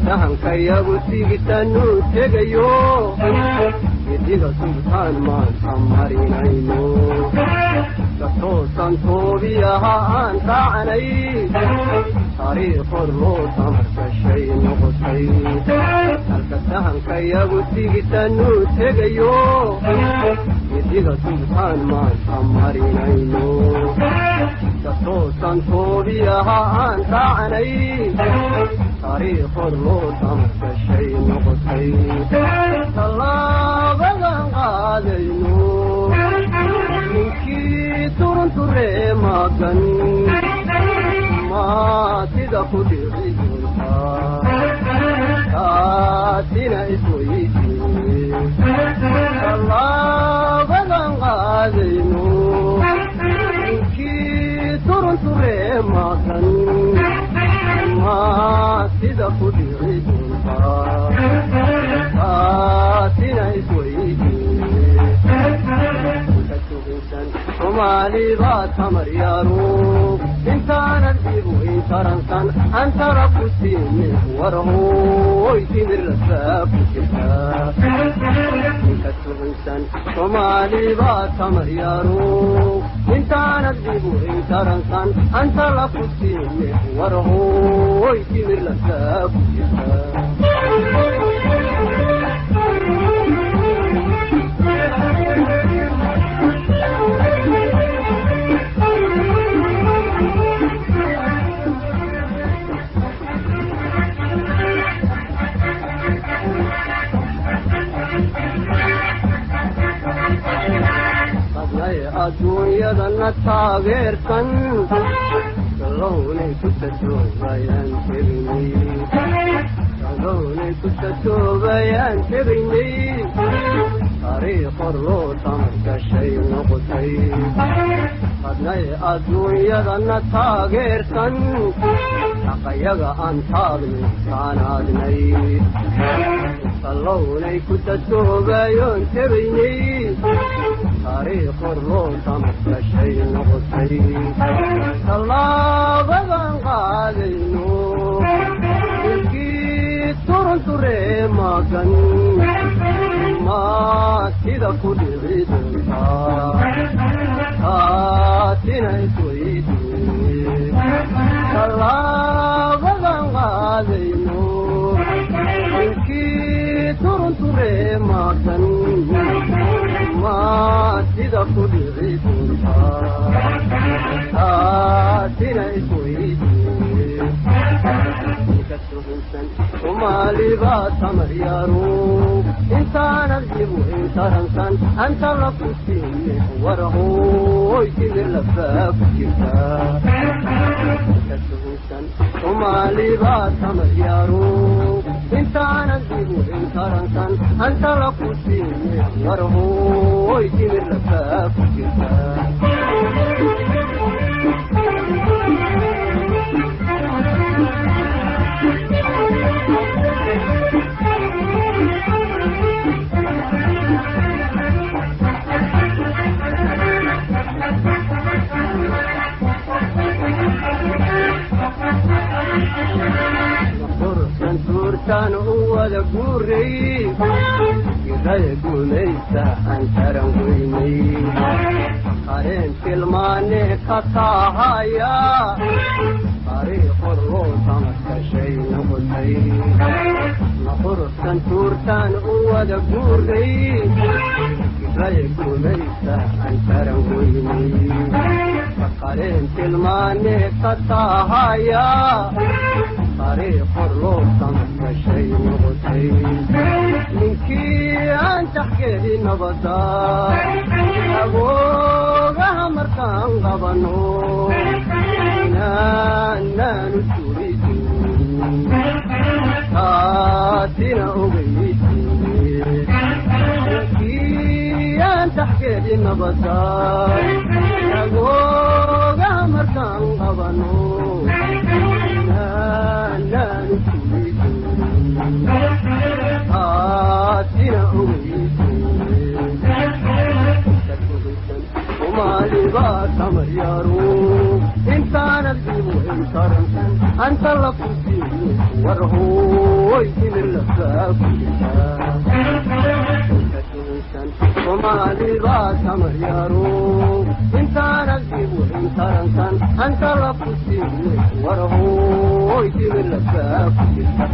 sahankayagu sigitanu tegayo idiga sultaan maan marinayno katoosan toobiyaha aan raacanay taariikhod loo tamarkashay noqotay halka sahankayagu sigitanu tegayo idiga sultaan maan marinayno katoosan toobiyaha aan raacanay taariikhod loo tamarkashay noqotay tallaabadan qaadayno ninkii turunturee magan maatida ku dhici doontaa taasina isweydiin tallaabadan qaadayno ninkii turunturee magan maatida ku dhici doontaa taasina isweydiin somaali baa tamar yaaro intaanan dhibu intaransan antara ku siinin warhooy timir lasaa ku jirtaa inka sugunsan somaali baa tamar yaaro intaanan dhibu intaransan antara ku siinin warhooy timir lasaa ku jirtaa adduunyadana taageersan galownay ku tatoobayaan tegaynay galownay ku tatoobayaan tegaynay taariikhod loo tamarkashay noqotay hadnay adduunyadana taageersan xaqayaga aan taadnay taanaadnay galownay ku tatoobayoon tegaynay taariikhod loo tamarkashay noqotay tallaabadan qaadayno ninkii turunturee magan maatida ku dhici doontaa taasina isweydiin tallaabadan qaadayno ninkii turunturee magan maatida ku dhici doontaa taasina isweydiin inka sugunsan somaali baa tamar yaaro intaanan dhibu intaransan anta la ku siinin warhooy timir lasaa ku jirtaa inka sugunsan somaali baa tamar yaaro intaanan dhibu intaransan anta la ku siinin warhooy timir lasaa ku jirtaa turtan uwada guuray gidaya guulaysa aan taran weynay qareen tilmaane ka taahaya taariikhod loo tamarkashay noqotay naqursan turtan uwada guuray gidaya guulaysa aan taran weynay qareen tilmaane ka taahaya taariikhod loo tamarkashay noqotay ninkii aan taxgeedi nabada agoogaha markaan qabano inaanaanu suridin taasina ogeysiin ninkii aan taxgeedi nabada agoogaha markaan qabano tamar yaaro intaana dhibu intaransan anta la ku warhooy timir lafaakuya soomaalibaa tamar yaro intaanan dib weyn tarankan anta la kusiiye warhooy timir lafaakuya